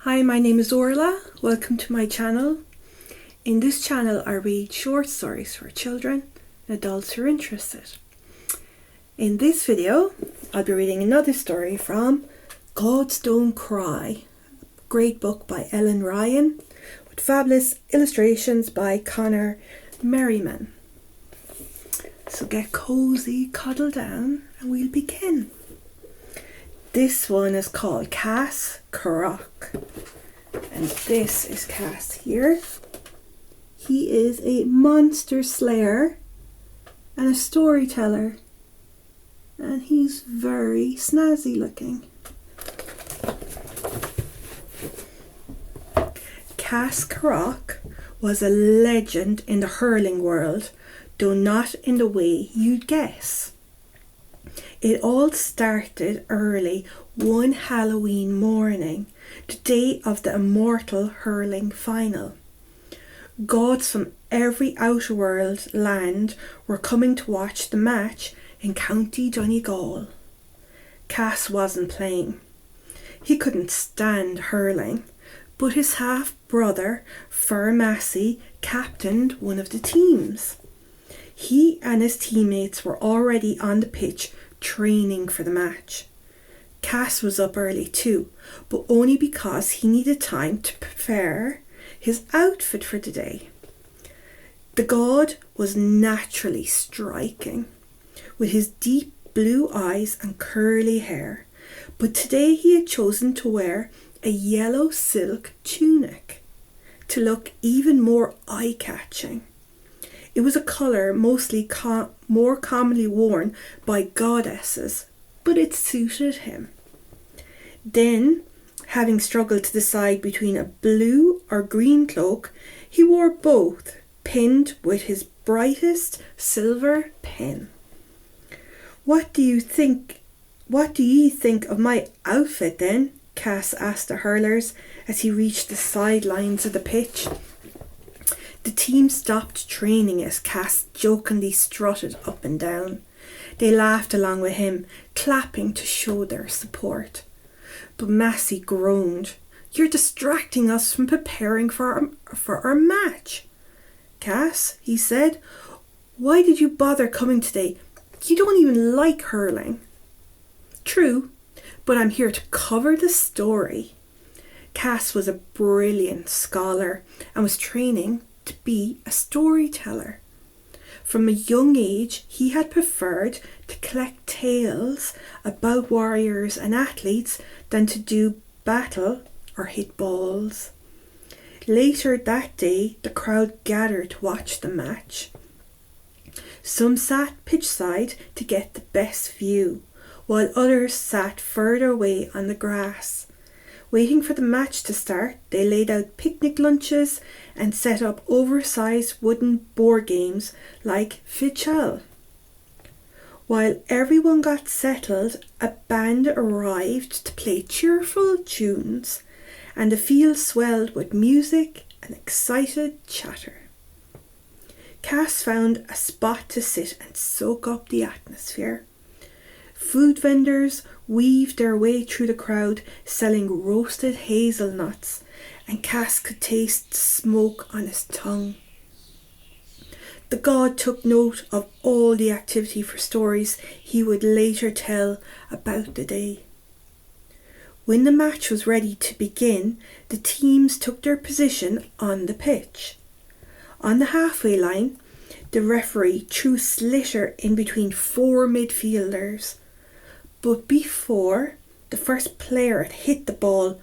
Hi, my name is Orla. Welcome to my channel. In this channel I read short stories for children and adults who are interested. In this video I'll be reading another story from Gods Don't Cry, a great book by Ellen Ryan with fabulous illustrations by Conor Merriman. So get cozy, cuddle down and we'll begin. This one is called Corach, and this is Cass here. He is a monster slayer and a storyteller, and he's very snazzy looking. Corach was a legend in the hurling world, though not in the way you'd guess. It all started early one Halloween morning, the day of the immortal hurling final. Gods from every outerworld land were coming to watch the match in County Donegal. Cass wasn't playing. He couldn't stand hurling, but his half-brother, Fur Massey, captained one of the teams. He and his teammates were already on the pitch training for the match. Cass was up early too, but only because he needed time to prepare his outfit for the day. The god was naturally striking, with his deep blue eyes and curly hair, but today he had chosen to wear a yellow silk tunic to look even more eye-catching. It was a colour mostly more commonly worn by goddesses, but it suited him. Then, having struggled to decide between a blue or green cloak, he wore both, pinned with his brightest silver pin. What do you think of my outfit then? Cass asked the hurlers as he reached the sidelines of the pitch. The team stopped training as Cass jokingly strutted up and down. They laughed along with him, clapping to show their support. But Massey groaned. "You're distracting us from preparing for our match." "Cass," he said, "why did you bother coming today? You don't even like hurling." "True, but I'm here to cover the story." Cass was a brilliant scholar and was training to be a storyteller. From a young age, he had preferred to collect tales about warriors and athletes than to do battle or hit balls. Later that day, the crowd gathered to watch the match. Some sat pitchside to get the best view, while others sat further away on the grass. Waiting for the match to start, they laid out picnic lunches and set up oversized wooden board games like Fichal. While everyone got settled, a band arrived to play cheerful tunes, and the field swelled with music and excited chatter. Cass found a spot to sit and soak up the atmosphere. Food vendors weaved their way through the crowd selling roasted hazelnuts, and Cass could taste the smoke on his tongue. The god took note of all the activity for stories he would later tell about the day. When the match was ready to begin, the teams took their position on the pitch. On the halfway line, the referee threw a sliotar in between four midfielders. But before the first player had hit the ball,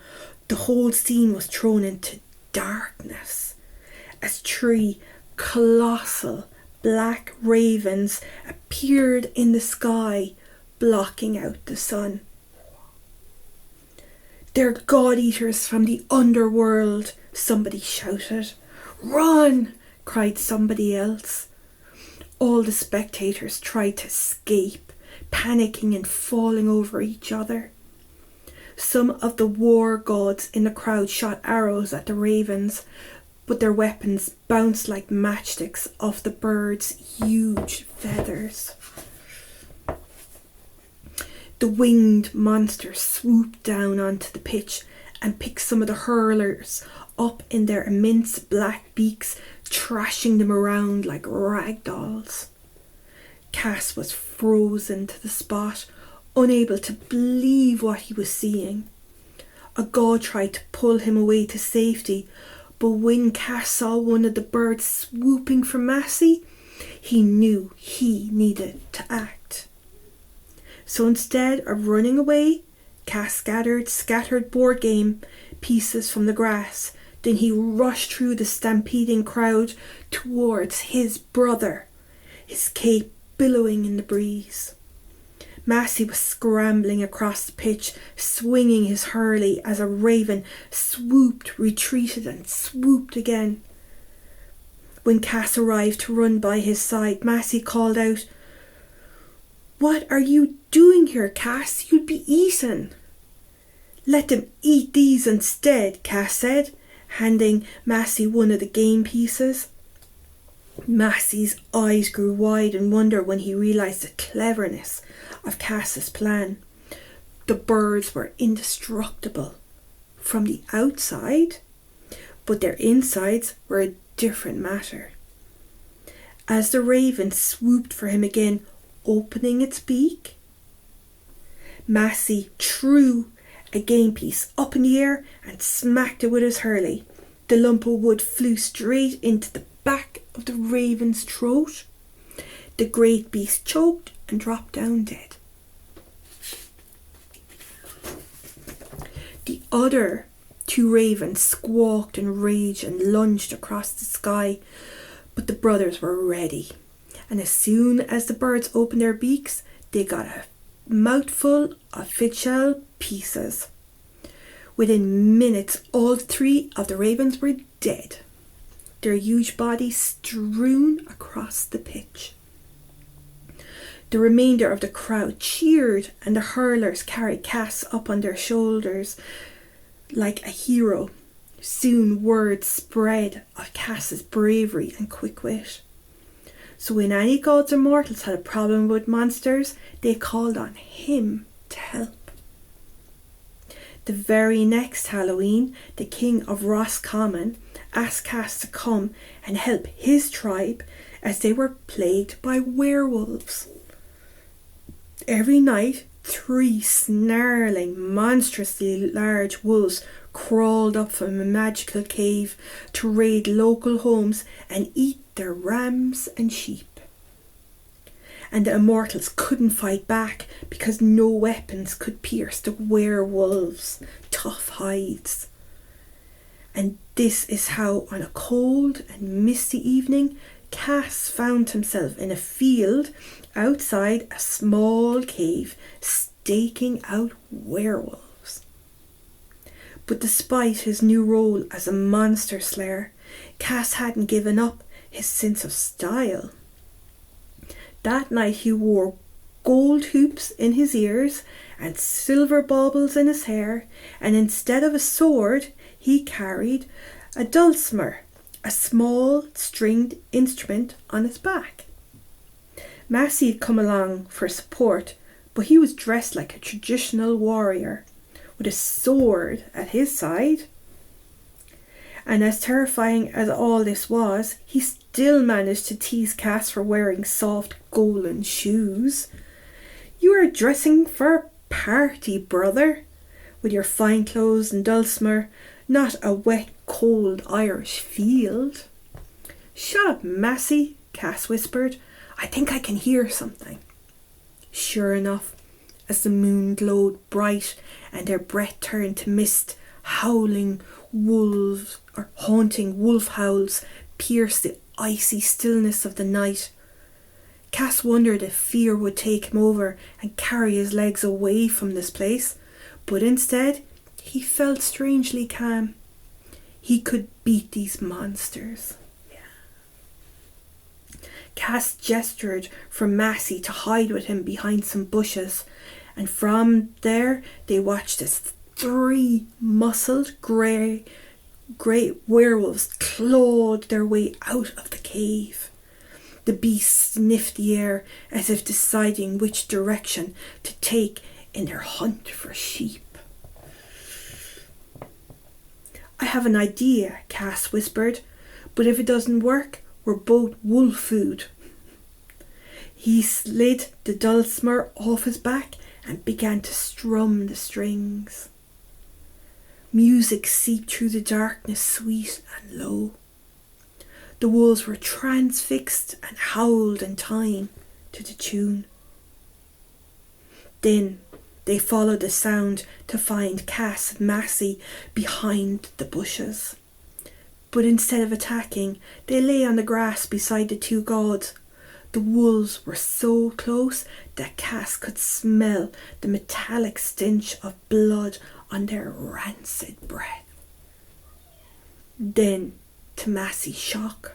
the whole scene was thrown into darkness as three colossal black ravens appeared in the sky, blocking out the sun. "They're god-eaters from the underworld," somebody shouted. "Run!" cried somebody else. All the spectators tried to escape, panicking and falling over each other. Some of the war gods in the crowd shot arrows at the ravens, but their weapons bounced like matchsticks off the birds' huge feathers. The winged monster swooped down onto the pitch and picked some of the hurlers up in their immense black beaks, trashing them around like rag dolls. Cass was frozen to the spot, unable to believe what he was seeing. A guard tried to pull him away to safety, but when Cass saw one of the birds swooping for Massey, he knew he needed to act. So instead of running away, Cass gathered scattered board game pieces from the grass. Then he rushed through the stampeding crowd towards his brother, his cape billowing in the breeze. Massey was scrambling across the pitch, swinging his hurley as a raven swooped, retreated and swooped again. When Cass arrived to run by his side, Massey called out, "What are you doing here, Cass? You'll be eaten." "Let them eat these instead," Cass said, handing Massey one of the game pieces. Massey's eyes grew wide in wonder when he realised the cleverness of Cass's plan. The birds were indestructible from the outside, but their insides were a different matter. As the raven swooped for him again, opening its beak, Massey threw a game piece up in the air and smacked it with his hurley. The lump of wood flew straight into the back of the raven's throat. The great beast choked and dropped down dead. The other two ravens squawked in rage and lunged across the sky, but the brothers were ready, and as soon as the birds opened their beaks, they got a mouthful of fish-shell pieces. Within minutes, all three of the ravens were dead, their huge bodies strewn across the pitch. The remainder of the crowd cheered, and the hurlers carried Cass up on their shoulders like a hero. Soon word spread of Cass's bravery and quick wit. So when any gods or mortals had a problem with monsters, they called on him to help. The very next Halloween, the king of Roscommon asked Cass to come and help his tribe as they were plagued by werewolves. Every night, 3 snarling, monstrously large wolves crawled up from a magical cave to raid local homes and eat their rams and sheep. And the immortals couldn't fight back because no weapons could pierce the werewolves' tough hides. And this is how, on a cold and misty evening, Cass found himself in a field outside a small cave, staking out werewolves. But despite his new role as a monster slayer, Cass hadn't given up his sense of style. That night he wore gold hoops in his ears and silver baubles in his hair, and instead of a sword, he carried a dulcimer, a small stringed instrument on his back. Massey had come along for support, but he was dressed like a traditional warrior, with a sword at his side. And as terrifying as all this was, he still managed to tease Cass for wearing soft golden shoes. "You are dressing for a party, brother, with your fine clothes and dulcimer, not a wet, cold Irish field." "Shut up, Massey," Cass whispered. "I think I can hear something." Sure enough, as the moon glowed bright and their breath turned to mist, howling wolves or haunting wolf howls pierced the icy stillness of the night. Cass wondered if fear would take him over and carry his legs away from this place, but instead he felt strangely calm. He could beat these monsters. Cass gestured for Massey to hide with him behind some bushes, and from there they watched as 3 muscled grey werewolves clawed their way out of the cave. The beasts sniffed the air as if deciding which direction to take in their hunt for sheep. have an idea, Cass whispered, but if it doesn't work, we're both wolf food. He slid the dulcimer off his back and began to strum the strings. Music seeped through the darkness, sweet and low. The wolves were transfixed and howled in time to the tune. Then they followed the sound to find Cass and Massey behind the bushes. But instead of attacking, they lay on the grass beside the two gods. The wolves were so close that Cass could smell the metallic stench of blood on their rancid breath. Then, to Massey's shock,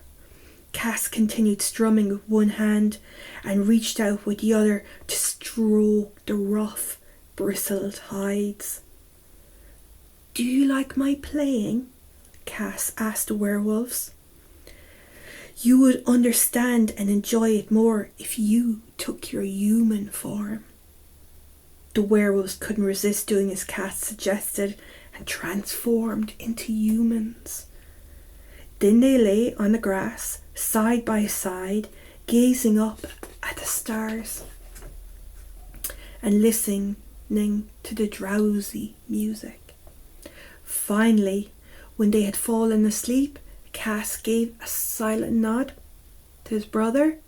Cass continued strumming with one hand and reached out with the other to stroke the rough, bristled hides. "Do you like my playing?" Cass asked the werewolves. "You would understand and enjoy it more if you took your human form." The werewolves couldn't resist doing as Cass suggested and transformed into humans. Then they lay on the grass, side by side, gazing up at the stars and listening to the drowsy music. Finally, when they had fallen asleep, Cass gave a silent nod to his brother.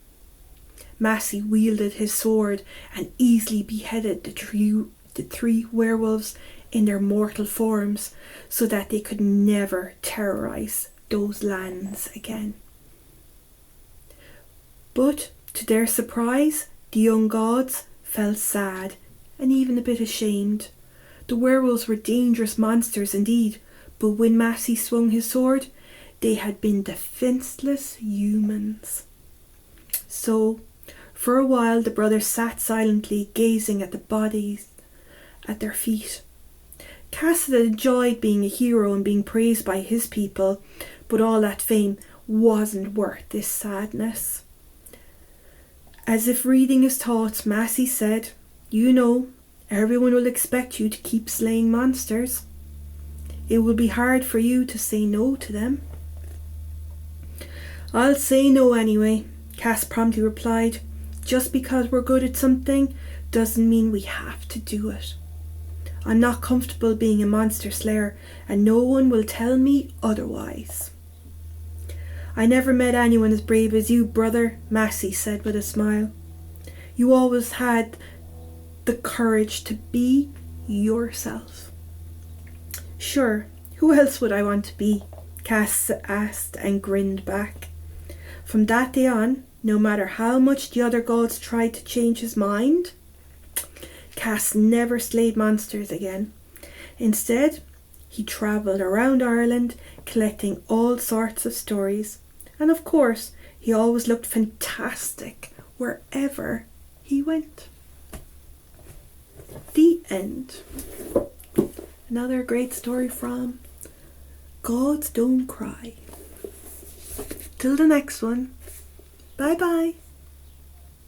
Massey wielded his sword and easily beheaded the three werewolves in their mortal forms so that they could never terrorize those lands again. But to their surprise, the young gods felt sad and even a bit ashamed. The werewolves were dangerous monsters indeed, but when Massey swung his sword, they had been defenseless humans. So, for a while, the brothers sat silently gazing at the bodies at their feet. Cass had enjoyed being a hero and being praised by his people, but all that fame wasn't worth this sadness. As if reading his thoughts, Massey said, "You know, everyone will expect you to keep slaying monsters. It will be hard for you to say no to them." "I'll say no anyway," Cass promptly replied. "Just because we're good at something doesn't mean we have to do it. I'm not comfortable being a monster slayer, and no one will tell me otherwise." "I never met anyone as brave as you, brother," Massey said with a smile. "You always had the courage to be yourself." "Sure, who else would I want to be?" Cass asked and grinned back. From that day on, no matter how much the other gods tried to change his mind, Cass never slayed monsters again. Instead, he travelled around Ireland collecting all sorts of stories. And of course, he always looked fantastic wherever he went. The end. Another great story from Gods Don't Cry. Till the next one. Bye bye.